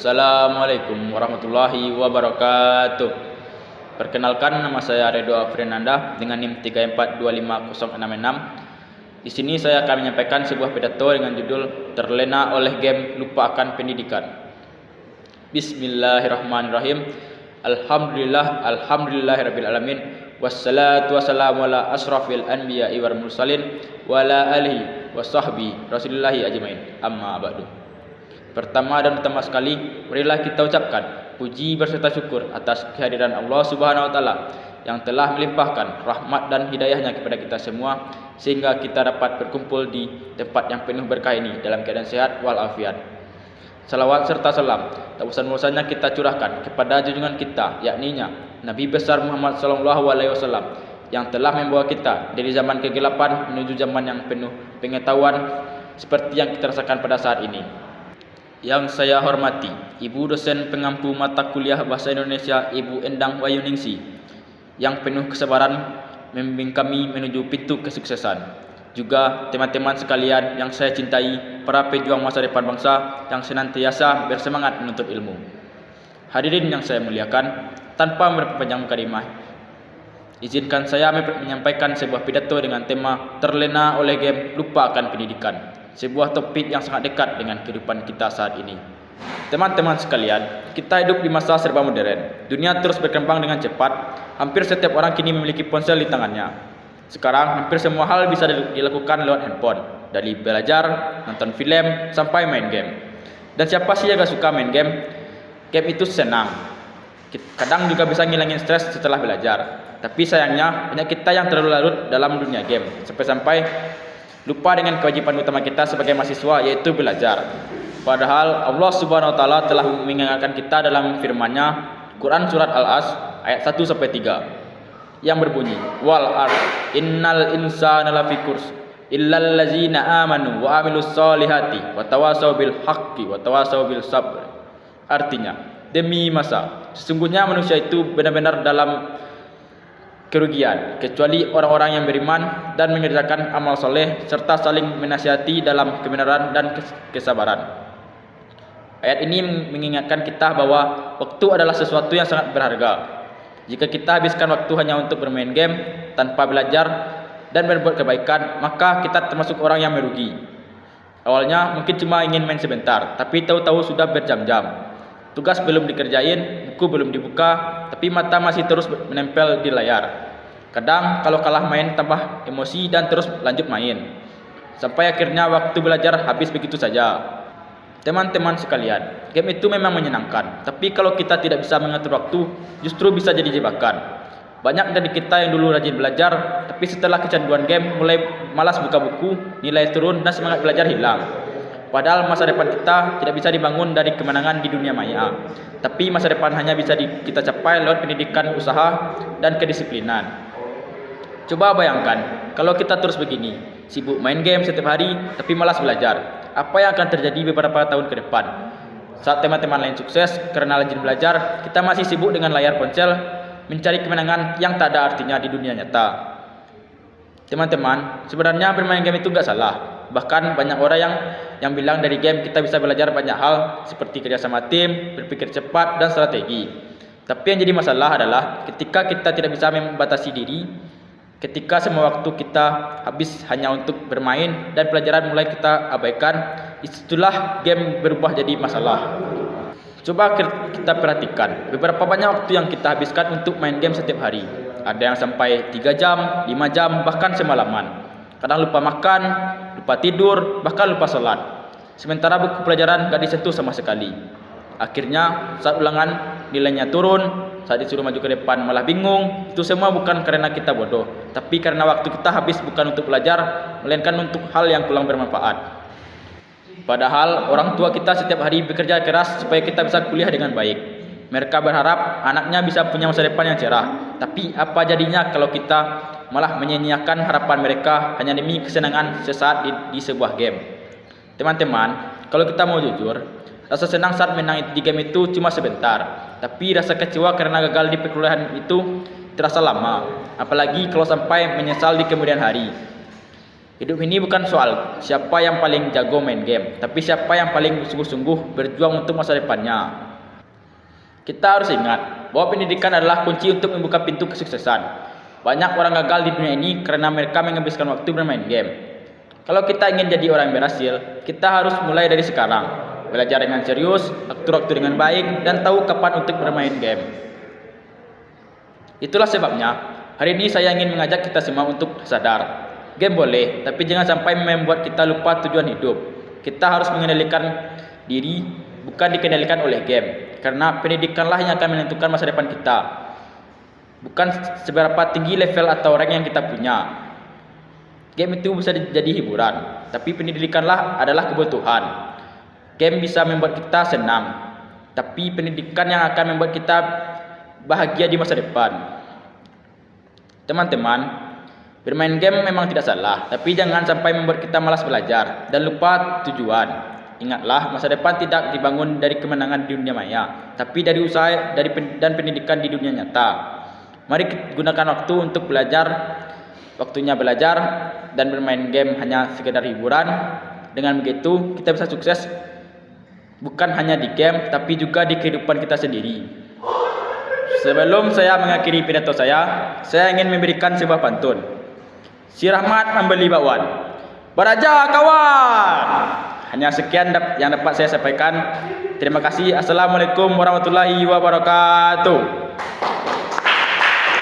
Assalamualaikum warahmatullahi wabarakatuh. Perkenalkan, nama saya Redo Afrinanda dengan NIM 3425066. Di sini saya akan menyampaikan sebuah pidato dengan judul Terlena oleh Game Lupa Akan Pendidikan. Bismillahirrahmanirrahim. Alhamdulillahirabbil alamin. Wassalatu wassalamu ala asrafil anbiya'i wal mursalin wa ala alihi washabbi rasulillahi ajmain. Amma ba'du. Pertama dan utama sekali, marilah kita ucapkan puji berserta syukur atas kehadiran Allah Subhanahu wa taala yang telah melimpahkan rahmat dan hidayahnya kepada kita semua sehingga kita dapat berkumpul di tempat yang penuh berkah ini dalam keadaan sehat walafiat. Salawat serta salam tak bosan-bosannya kita curahkan kepada junjungan kita, yakninya Nabi besar Muhammad sallallahu alaihi wasallam yang telah membawa kita dari zaman kegelapan menuju zaman yang penuh pengetahuan seperti yang kita rasakan pada saat ini. Yang saya hormati Ibu dosen pengampu mata kuliah Bahasa Indonesia Ibu Endang Wayuningsi yang penuh kesabaran membimbing kami menuju pintu kesuksesan. Juga teman-teman sekalian yang saya cintai, para pejuang masa depan bangsa yang senantiasa bersemangat menuntut ilmu. Hadirin yang saya muliakan, tanpa memperpanjang mukadimah, izinkan saya menyampaikan sebuah pidato dengan tema Terlena oleh Game Lupa Akan Pendidikan. Sebuah topik yang sangat dekat dengan kehidupan kita saat ini. Teman-teman sekalian, kita hidup di masa serba modern. Dunia terus berkembang dengan cepat. Hampir setiap orang kini memiliki ponsel di tangannya. Sekarang hampir semua hal bisa dilakukan lewat handphone. Dari belajar, nonton film, sampai main game. Dan siapa sih yang gak suka main game? Game itu senang. Kadang juga bisa ngilangin stres setelah belajar. Tapi sayangnya banyak kita yang terlalu larut dalam dunia game. Sampai-sampai lupa dengan kewajiban utama kita sebagai mahasiswa, yaitu belajar. Padahal Allah Subhanahu wa taala telah mengingatkan kita dalam firman-Nya, Quran surat Al-As ayat 1-3 yang berbunyi, wal innal insana lafi kurs illal ladzina amanu wa amilus solihati wa tawassaw bil haqqi wa tawassaw bil sabr. Artinya, demi masa sesungguhnya manusia itu benar-benar dalam kerugian kecuali orang-orang yang beriman dan mengerjakan amal soleh serta saling menasihati dalam kebenaran dan kesabaran. Ayat ini mengingatkan kita bahwa waktu adalah sesuatu yang sangat berharga. Jika kita habiskan waktu hanya untuk bermain game tanpa belajar dan berbuat kebaikan, maka kita termasuk orang yang merugi. Awalnya mungkin cuma ingin main sebentar, tapi tahu-tahu sudah berjam-jam. Tugas belum dikerjain, buku belum dibuka, tapi mata masih terus menempel di layar. Kadang kalau kalah main tambah emosi dan terus lanjut main. Sampai akhirnya waktu belajar habis begitu saja. Teman-teman sekalian, game itu memang menyenangkan, tapi kalau kita tidak bisa mengatur waktu, justru bisa jadi jebakan. Banyak dari kita yang dulu rajin belajar, tapi setelah kecanduan game mulai malas buka buku, nilai turun dan semangat belajar hilang. Padahal masa depan kita tidak bisa dibangun dari kemenangan di dunia maya, tapi masa depan hanya bisa kita capai lewat pendidikan, usaha, dan kedisiplinan. Coba bayangkan, kalau kita terus begini, sibuk main game setiap hari, tapi malas belajar. Apa yang akan terjadi beberapa tahun ke depan? Saat teman-teman lain sukses karena rajin belajar, kita masih sibuk dengan layar ponsel, mencari kemenangan yang tak ada artinya di dunia nyata. Teman-teman, sebenarnya bermain game itu gak salah. Bahkan banyak orang yang bilang dari game kita bisa belajar banyak hal seperti kerja sama tim, berpikir cepat, dan strategi. Tapi yang jadi masalah adalah ketika kita tidak bisa membatasi diri, ketika semua waktu kita habis hanya untuk bermain dan pelajaran mulai kita abaikan, itulah game berubah jadi masalah. Coba kita perhatikan beberapa banyak waktu yang kita habiskan untuk main game setiap hari. Ada yang sampai 3 jam, 5 jam, bahkan semalaman. Kadang lupa makan, lupa tidur, bahkan lupa sholat. Sementara buku pelajaran gak disentuh sama sekali. Akhirnya saat ulangan nilainya turun, saat disuruh maju ke depan malah bingung. Itu semua bukan karena kita bodoh, tapi karena waktu kita habis bukan untuk belajar, melainkan untuk hal yang kurang bermanfaat. Padahal orang tua kita setiap hari bekerja keras supaya kita bisa kuliah dengan baik. Mereka berharap anaknya bisa punya masa depan yang cerah. Tapi apa jadinya kalau kita malah menyia-nyiakan harapan mereka hanya demi kesenangan sesaat di sebuah game? Teman-teman, kalau kita mau jujur, rasa senang saat menang di game itu cuma sebentar. Tapi rasa kecewa karena gagal di perkuliahan itu terasa lama. Apalagi kalau sampai menyesal di kemudian hari. Hidup ini bukan soal siapa yang paling jago main game, tapi siapa yang paling sungguh-sungguh berjuang untuk masa depannya. Kita harus ingat bahwa pendidikan adalah kunci untuk membuka pintu kesuksesan. Banyak orang gagal di dunia ini karena mereka menghabiskan waktu bermain game. Kalau kita ingin jadi orang yang berhasil, kita harus mulai dari sekarang. Belajar dengan serius, atur waktu dengan baik, dan tahu kapan untuk bermain game. Itulah sebabnya, hari ini saya ingin mengajak kita semua untuk sadar. Game boleh, tapi jangan sampai membuat kita lupa tujuan hidup. Kita harus mengendalikan diri, bukan dikendalikan oleh game. Karena pendidikanlah yang akan menentukan masa depan kita. Bukan seberapa tinggi level atau rank yang kita punya. Game itu bisa jadi hiburan, tapi pendidikanlah adalah kebutuhan. Game bisa membuat kita senang, tapi pendidikan yang akan membuat kita bahagia di masa depan. Teman-teman, bermain game memang tidak salah, tapi jangan sampai membuat kita malas belajar dan lupa tujuan. Ingatlah, masa depan tidak dibangun dari kemenangan di dunia maya, tapi dari usaha dan pendidikan di dunia nyata. Mari gunakan waktu untuk belajar, waktunya belajar, dan bermain game hanya sekedar hiburan. Dengan begitu, kita bisa sukses bukan hanya di game, tapi juga di kehidupan kita sendiri. Sebelum saya mengakhiri pidato saya ingin memberikan sebuah pantun. Si Rahmat membeli bakwan, beraja kawan. Hanya sekian yang dapat saya sampaikan. Terima kasih. Assalamualaikum warahmatullahi wabarakatuh.